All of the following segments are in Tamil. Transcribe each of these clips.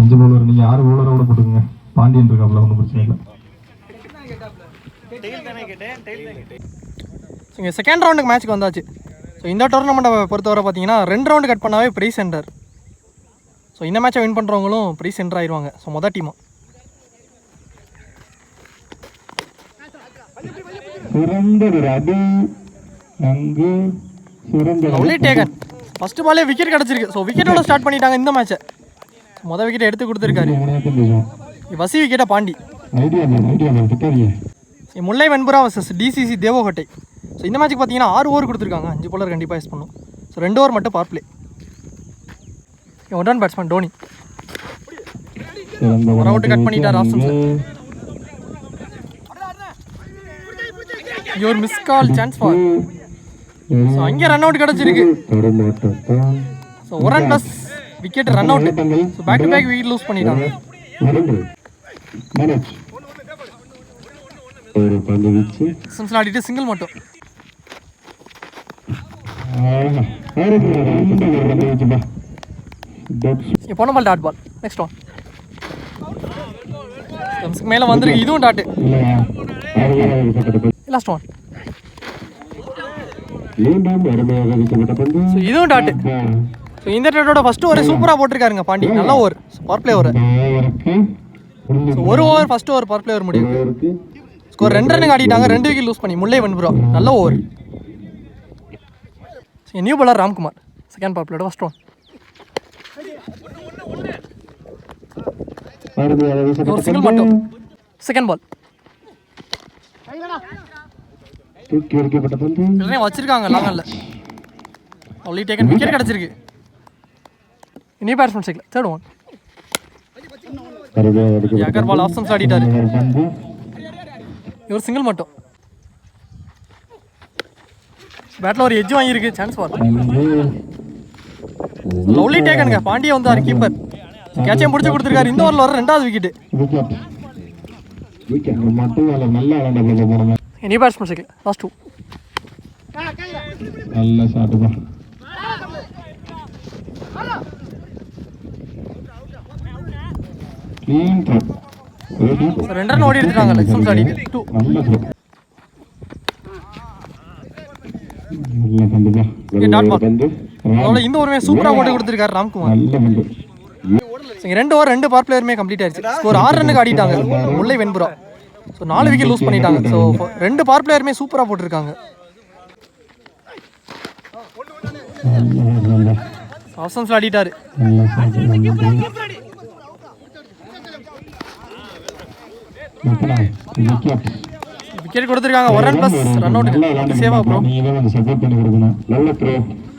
5 பவுலர் நீங்கள் 6 பவுலரோட போட்டுக்கோங்க. பாண்டியன் இருக்காப்புல, ஒன்றும் பிரச்சனை இல்லை. இங்கே செகண்ட் ரவுண்டுக்கு மேட்ச்சுக்கு வந்தாச்சு. ஸோ இந்த டோர்னமெண்ட்டை பொறுத்தவரை பார்த்தீங்கன்னா 2 ரவுண்டு கட் பண்ணாவே ப்ரைஸ் சென்டர். ஸோ இந்த மேட்சை வின் பண்ணுறவங்களும் ப்ரைஸ் சென்டர் ஆயிடுவாங்க. ஸோ மொதல் டீமாக லவ்லி டேகன் ஃபர்ஸ்ட் பாலே விக்கெட் கிடச்சிருக்கு. ஸோ விக்கெட்டோட ஸ்டார்ட் பண்ணிட்டாங்க இந்த மேட்சை. மொதல் விக்கெட்டை எடுத்து கொடுத்துருக்காரு. வசி விக்கெட்டை பாண்டி. முல்லை வெண்புரா வர்சஸ் டிசிசி தேவகோட்டை. ஸோ இந்த மேட்ச்சுக்கு பார்த்தீங்கன்னா 6 ஓவர் கொடுத்துருக்காங்க. 5 பவுலர் கண்டிப்பாக யூஸ் பண்ணும். ஸோ 2 ஓவர் மட்டும் power play. 1 run batsman Dhoni ஒரு அவுட்டு கட் பண்ணிட்டார். ஆப்ஷன்ஸ் ஒரு miss call chance for. So அங்கே ரன் அவுட் கிடச்சிருக்கு. So 1 run plus wicket run out. So back to back wicket lose பண்ணிட்டாங்க. ஆடிட்டு சிங்கிள் மட்டும். போன ball dot ball. Next one மேலே வந்துருக்கு. இதுவும் டாட்டு. Last one. இதுவும் டாட்டு. ஸோ இந்த டாட்டோட ஃபர்ஸ்ட் ஓவர் சூப்பராக போட்டிருக்காருங்க பாண்டி. நல்ல ஓவர். Power play over. ஒரு over first over power play over முடியும். ஸ்கோர் 2 ரன்னுக்கு ஆடிட்டாங்க. 2 விக்கெட் லூஸ் பண்ணி முல்லை வெண்புரா. நல்ல over. New bowler Ramkumar. Second power பிளேயோட ஃபர்ஸ்ட் ஒன். ஒரு சிங்கிள் மட்டும். செகண்ட் பால் வச்சிருக்காங்க லாங்கல்ல. லவ்லி டேக்கன் விக்கெட் கிடச்சிருக்கு. இனி batsman cycle third one. Agarwal off stumps ஆடிட்டாரு. ஒரு சிங்கிள் மட்டும். பேட்டில் ஒரு எட்ஜ் வாங்கியிருக்கு. Chance for. லவ்லி டேக்கனுங்க. பாண்டியா வந்தார் கீப்பர். கேட்சையும் முடிச்சு கொடுத்துருக்காரு. இந்த ஓவரில் வர 2வது விக்கெட்டு. எனி பேட்ஸ்மேன் சைக்கிள் லாஸ்ட் 2. நல்ல ஷாட் பா. Clean throw. 2 ரன் ஓடி எடுத்துட்டாங்க. லெக் ஸ்டம்ப்ஸ் ஆடிட்டு 2. நல்ல த்ரோ. நல்ல பந்து பா. இந்த ஓவருமே சூப்பராக போட்டு கொடுத்துருக்காரு ராம்குமார். நல்ல பந்து. 2 ஓவர் 2 பவர் பிளேயருமே கம்ப்ளீட் ஆயிடுச்சு. ஸ்கோர் 6 ரன்னுக்கு ஆடிட்டாங்க Mullai Venpura. So 4 wicket lose பண்ணிட்டாங்க. ஸோ 2 பவர் பிளேயருமே சூப்பராக போட்டிருக்காங்க. ஆப்ஷன்ஸ்ல ஆடிட்டாரு. விக்கெட் கொடுத்துருக்காங்க. 1 run plus run out. Seva bro. Support பண்ணி கொடுக்கணும். நல்ல த்ரோ.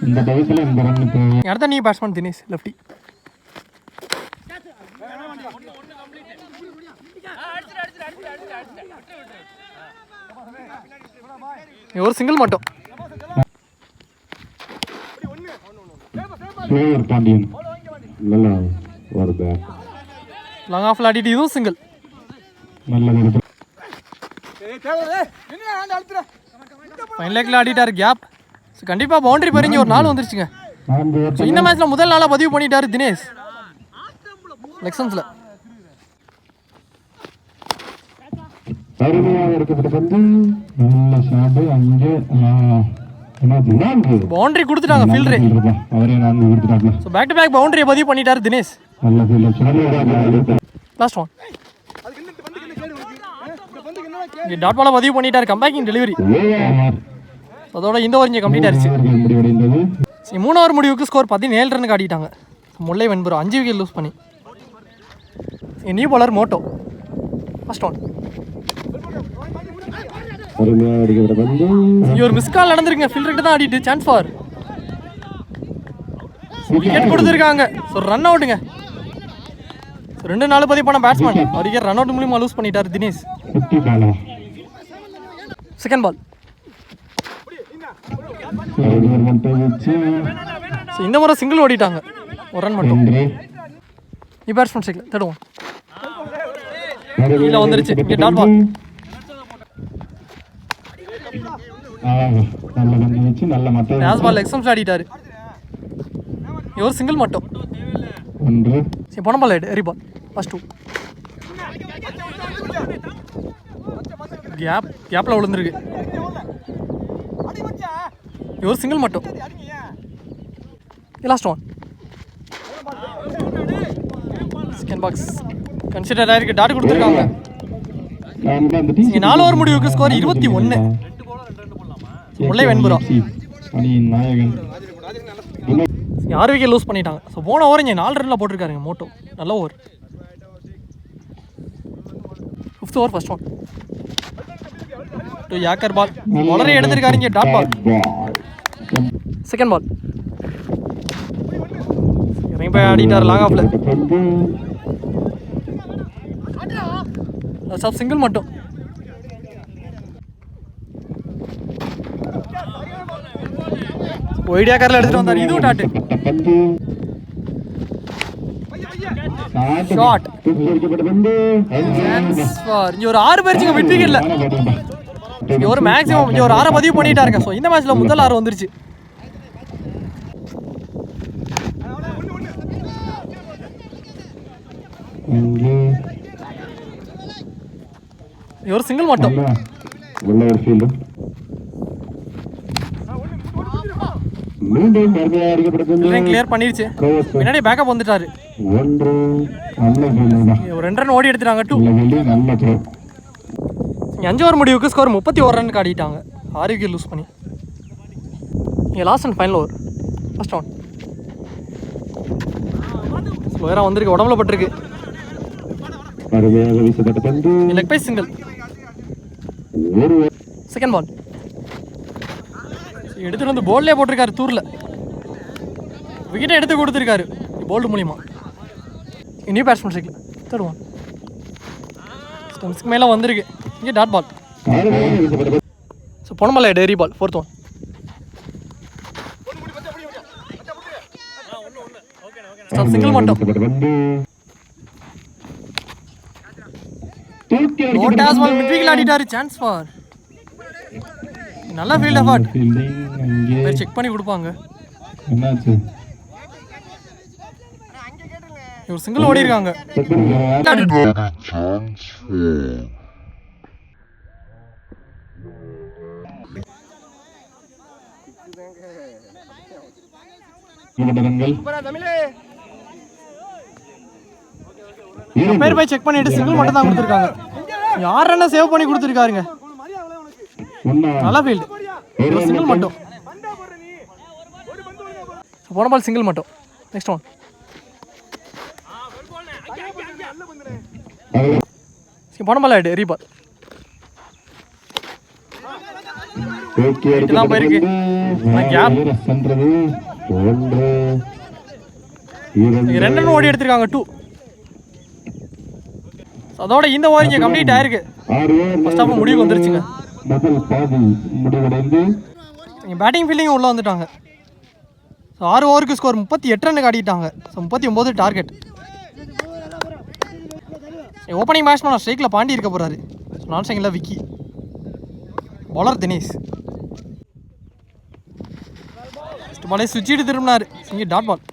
இந்த டயத்துல இந்த ரன் தேவை. அடுத்த நீ பேட்ஸ்மேன் தினேஷ் லெஃப்டி. ஒரு சிங்கிள் மட்டும். பாண்டியன் நல்லா வருது. லாங் ஆஃப்ல ஆடிட்டு இதுவும் சிங்கிள். நல்ல ஃபைனல் லேக்ல ஆடிட்டாரு கேப். ஸோ கண்டிப்பாக பவுண்டரி பறிஞ்சு ஒரு 4 வந்துருச்சுங்க. ஸோ இந்த மேட்ச்ல முதல் நாளாக பதிவு பண்ணிட்டாரு தினேஷ் லெக்ஷன்ஸில். பவுண்டரி கொடுத்துட்டாங்க ஃபீல்டரே. ஸோ பேக் டு பேக் பவுண்டரியை பதிவு பண்ணிட்டாரு தினேஷ். Last one. இங்கே டாட் பாலை பதிவு பண்ணிட்டாரு. Comebacking delivery. அதோட இந்த ஓவர் இங்கே கம்ப்ளீட் ஆயிடுச்சு. 3 ஓவர் முடிவுக்கு ஸ்கோர் 17 ரன்னுக்கு ஆடிட்டாங்க முல்லை வெண்புரா. 5 விக்கெட் லூஸ் பண்ணி. நியூ பாலர் மோட்டோ ஃபர்ஸ்ட் ஒன். ஒரு மிஸ் கால் நடந்திருக்குங்க. ஃபீல்டர்கிட்ட தான் ஆடிட்டு சான்ஸ் ஃபார். விக்கெட் கொடுத்துருக்காங்க. ஸோ ரன் அவுட்டுங்க. 2-4 பதிவு பண்ண பேட்ஸ்மேன் அவருக்கு ரன் அவுட் மூலியமாக லூஸ் பண்ணிட்டார் தினேஷ். Second ball. இந்த முறை சிங்கிள் ஓடிட்டாங்க. 1 ரன் மட்டும். நீ பேட்ஸ்மேன் சைக்கிள் தேர்ட் ஒன். கீழே வந்துருச்சு. இங்கே டாட் பால். டேஸ் பால் எக்ஸம்ஸ் ஆடிட்டாரு. ஒரு சிங்கிள் மட்டும். 1. சரி போன பால் எரி பால் ஃபர்ஸ்ட் 2 கேப்பில் விழுந்துருக்கு. ஒரு சிங்கிள் மட்டும். Last one second box consider ஆயிருக்கு. டாட் கொடுத்துருக்காங்க. 4 ஓவர் முடிவுக்கு ஸ்கோர் 21. முல்லை வெண்புறம் அணியின் நாயகன் 6 விக்கெட் லூஸ் பண்ணிட்டாங்க. ஸோ போன ஓவர் இங்கே 4 ரனில் போட்டிருக்காருங்க மோட்டோ. நல்ல over. 5th over first one to yorker ball. பவுலரே எடுத்திருக்காரு இங்கே. டாட் பால் செகண்ட் பால் இறங்கி போய் ஆடிட்டார் லாங் ஆஃப்ல. சிங்கிள் மட்டும். ஒயிடியா காரில் எடுத்துட்டு வந்தார். இதுவும் டாட்டு ஷாட். இங்கே ஒரு 6 பேர் மிட் விக்கெட்ல இங்கே ஒரு மேக்ஸிமம் இங்கே ஒரு 6 பதிவு பண்ணிட்டாருங்க. ஸோ இந்த மேட்ச்ல முதல் 6 வந்துருச்சு. ஒரு சிங்கிள் மட்டும். கிளியர் பண்ணிருச்சு. பின்னாடி பேக்கப் வந்துட்டாரு. ஒரு 2 ரன் ஓடி எடுத்துட்டாங்க. 2. 5 ஓவர் முடிவுக்கு ஸ்கோர் 31 ரன் ஆடிட்டாங்க. 6 விக்கெட் லூஸ் பண்ணி. இங்கே last and final over first one ஸ்லோயராக வந்திருக்கு. உடம்புல பட்டிருக்கு. Leg bye single. Second ball எடுத்துட்டு வந்து போல்ட்லேயே போட்டிருக்காரு. தூரில் விக்கெட்டை எடுத்து கொடுத்துருக்காரு போல்டு மூலியமா. New batsman cycle. Third one ஸ்டம்ஸ்க்கு மேலே வந்திருக்கு. இங்கே டாட் பால். ஸோ பொனமலை டெரி பால். 4th ஒன் சிங்கிள் மட்டும். லோட்டாஸ் பால் மிட் விக்கெட் ஆடிட்டாரு. சான்ஸ் ஃபார் நல்ல ஃபீல்ட் எஃபர்ட். பேர் செக் பண்ணி கொடுப்பாங்க. ஒரு சிங்கிள் ஓடி இருக்காங்க. பேர் போய் செக் பண்ணிட்டு சிங்கிள் மட்டும் தான் கொடுத்துருக்காங்க. 6 ரன்னை சேவ் பண்ணி கொடுத்துருக்காருங்க. நல்ல ஃபீல்டு. ஒரு சிங்கிள் மட்டும். போன பால் சிங்கிள் மட்டும். நெக்ஸ்ட் ஒன் போன பால் ஆயிடு ரீபால். இதெல்லாம் போயிருக்கு. கேப் 2 ரன் ஓடி எடுத்திருக்காங்க. 2. அதோட இந்த ஓவர் இங்கே கம்ப்ளீட் ஆயிருக்கு. ஃபர்ஸ்ட் ஹாஃப் முடிவுக்கு வந்துருச்சுங்க. பேட்டிங் ஃபீல்டிங் உள்ளே வந்துட்டாங்க. ஸோ 6 ஓவருக்கு ஸ்கோர் 38 ரன் ஆடிட்டாங்க. So 39 target. ஓப்பனிங் பேட்ஸ்மேன் ஸ்ட்ரைக்கில் பாண்டி இருக்க போகிறாரு. ஸோ நான் செகண்டில் விக்கி. பவுலர் தினேஷ். ஃபஸ்ட் பாலே சுவிட்சிட்டு திரும்பினார். இங்கே டாட் பால்.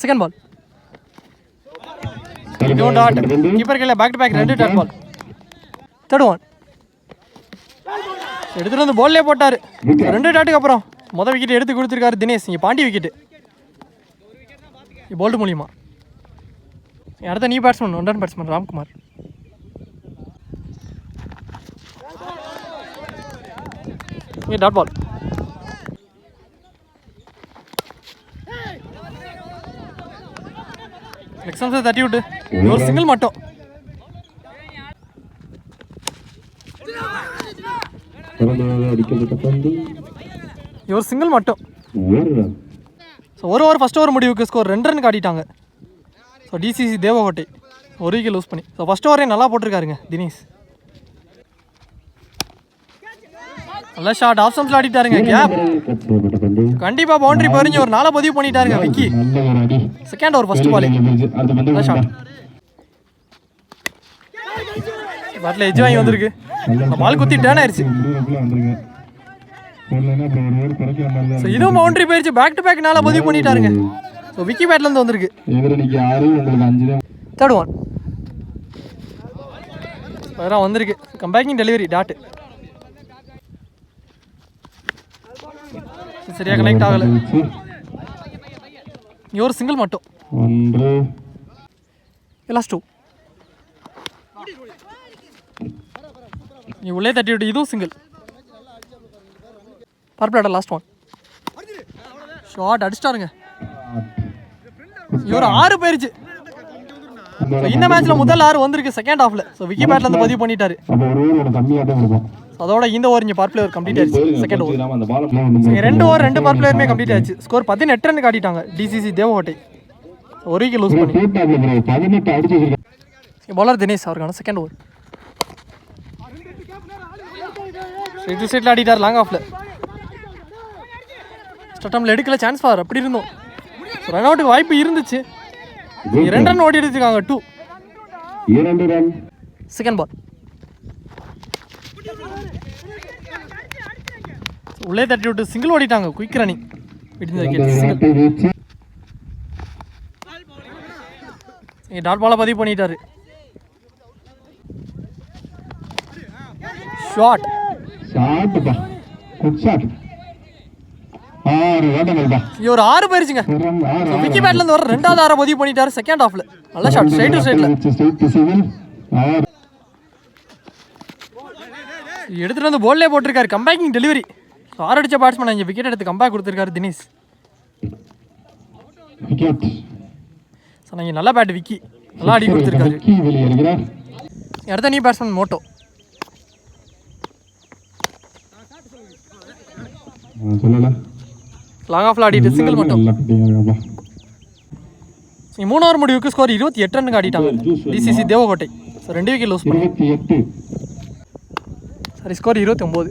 செகண்ட் பால் இதுவும் டாட். கீப்பர் கையில் back to back 2 dot ball. Third one எடுத்துகிட்டு வந்து பால்லே போட்டார். 2 டாட்டுக்கு அப்புறம் மொதல் விக்கெட் எடுத்து கொடுத்துருக்காரு தினேஷ். இங்கே பாண்டி விக்கெட்டு போல்டு மூலியமா. அடுத்த new batsman 1 run batsman Ramkumar. இங்கே டாட் பால். எக்ஸாம்ஸை தட்டி விட்டு ஒரு சிங்கிள் மட்டும். ஒரு சிங்கிள் மட்டும். ஸோ ஒரு ஓவர் ஃபர்ஸ்ட் ஓவர் முடிவுக்கு ஸ்கோர் 2 ரன் ஆடிட்டாங்க. So DCC Devakottai 1 wicket lose பண்ணி. ஸோ ஃபர்ஸ்ட் ஓவரே நல்லா போட்டிருக்காருங்க தினேஷ். நல்ல ஷாட். ஆஃப் ஸ்டம்ப்ஸ்ல ஆடிட்டாருங்க. கேப் கண்டிப்பாக பவுண்டரி பறிஞ்சு ஒரு 4 பதிவு பண்ணிட்டாருங்க Vicky. Second over first ball. நல்ல ஷாட். பேட்டில் எஜ் வாங்கி வந்திருக்கு. பால் குத்தி டேர்ன் ஆயிடுச்சு. ஸோ இதுவும் பவுண்டரி போயிடுச்சு. பேக் டு பேக் 4 பதிவு பண்ணிட்டாருங்க. ஸோ விக்கி பேட்லேருந்து வந்திருக்கு. எதிரணிக்கு 6, உங்களுக்கு 5 தான். தேர்ட் ஒன் அதான் வந்திருக்கு. கம்பேக்கிங் டெலிவரி டாட் சரியாக கனெக்ட் ஆகலை. இங்கே ஒரு சிங்கிள் மட்டும். 1 லாஸ்ட் 2 நீ உள்ளே தட்டி விட்டு இதுவும் சிங்கிள். பர்பிள் லாஸ்ட் ஒன் ஷார்ட் அடிச்சிட்டாருங்க. இவர் 6 போயிருச்சு. இந்த மேட்ச்ல முதல் 6 வந்திருக்கு செகண்ட் ஹாஃப்ல. ஸோ விக்கி பேட்ல இருந்து பதிவு பண்ணிட்டாரு. அப்போ ஒரு ஓவர் கம்மியாக தான் இருக்கும். அதோட இந்த ஓவர் இங்கே பவர் பிளேயர் கம்ப்ளீட் ஆயிடுச்சு. செகண்ட் ஓவர் 2 ஓவர் 2 பவர் பிளேயருமே கம்ப்ளீட் ஆயிடுச்சு. ஸ்கோர் 18 ரன் காட்டிட்டாங்க டிசிசி தேவகோட்டை. ஒரு விக்கெட் லூஸ் பண்ணி 18 அடிச்சு வச்சிருக்காங்க. பவுலர் தினேஷ் அவருக்கான செகண்ட் ஓவர் ஸ்ட்ரைட் டு ஸ்ட்ரைட்ல ஆடிட்டார் லாங் ஆஃப்ல. ஸ்டார்டம்ல எடுக்கல சான்ஸ் ஃபார் அப்படி இருந்தோம். ரன் அவுட்டுக்கு வாய்ப்பு இருந்துச்சு. 2 ரன் ஓடி எடுத்துருக்காங்க. 2 ரன். செகண்ட் பால் உள்ளே தட்டி விட்டு சிங்கிள் ஓடிட்டாங்க. குயிக் ரன்னிங் டாட் பாலை பதிவு பண்ணிட்டாரு. ஷாட் இவர் 6 போயிருச்சுங்க. விக்கி பேட்ல இருந்து வர 2வது 6 பதிவு பண்ணிட்டாரு செகண்ட் ஹாஃப்ல. நல்ல ஷாட் ஸ்ட்ரைட் டு ஸ்ட்ரைட்ல எடுத்துட்டு வந்து போல்லே போட்டிருக்காரு. கம்பேக்கிங் டெலிவரி 6 அடிச்ச பேட்ஸ்மேன் இங்கே விக்கெட் எடுத்து கம்பேக் கொடுத்துருக்காரு தினேஷ். ஸோ நீங்கள் நல்ல பேட் விக்கி நல்லா அடி கொடுத்துருக்காரு. அடுத்த நீ பேட்ஸ்மேன் மோட்டோ லாங் ஆஃப்ல ஆடிட்டு சிங்கிள் மட்டும். 3 ஓவர் முடிவுக்கு ஸ்கோர் 28 ரன் ஆடிட்டாங்க DCC Devakottai. So 2 wicket lose பண்ணி சரி ஸ்கோர் 29.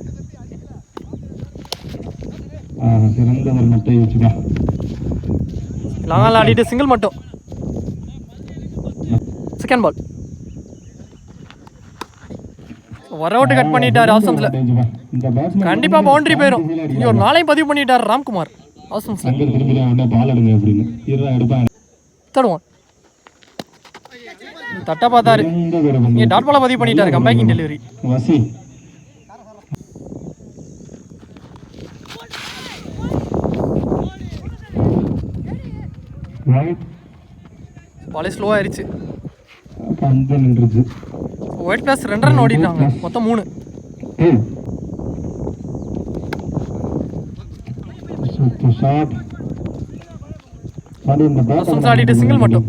லாங்கால் ஆடிட்டு சிங்கிள் மட்டும். செகண்ட் பால் வர அவுட் கட் பண்ணிட்டார் ஆசம்ஸ்ல. கண்டிப்பா பவுண்டரி போயிடும். இங்க ஒரு 4 பதிவு பண்ணிட்டார் ராம்குமார் ஆசம்ஸ்ல. தேர்ட் ஒன் தட்டா பார்த்தாரு. இங்க டாட் பால பதிவு பண்ணிட்டாரு. கம்பேக்கிங் டெலிவரி பாலே ஸ்லோ ஆயிடுச்சு. ஒயிட் பிளஸ் 2 ரன் ஓடிட்டாங்க. மொத்தம் 3. ஆடிட்டு சிங்கிள் மட்டும்.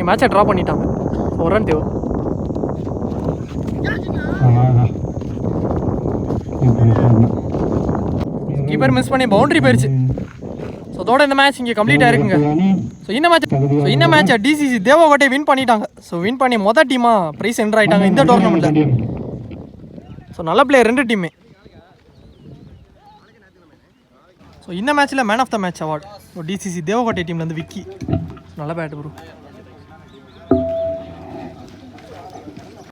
மேட்சை ட்ரா பண்ணிட்டாங்க. 1 ரன் தேவை. கீப்பர் மிஸ் பண்ணி பவுண்டரி போயிருச்சு. ஸோ அதோட இந்த மேட்ச் இங்கே கம்ப்ளீட் ஆயிருக்குங்க. ஸோ இந்த மேட்சை டிசிசி தேவகோட்டை வின் பண்ணிட்டாங்க. ஸோ வின் பண்ணி மொதல் டீமாக ப்ரைஸ் என்டர் ஆகிட்டாங்க இந்த டோர்னமெண்ட்டில். ஸோ நல்ல பிளேயர் 2 டீமே. ஸோ இந்த மேட்ச்சில் man of the match award DCC Devakottai டீம்லேருந்து விக்கி நல்ல பேட் ப்ரோ.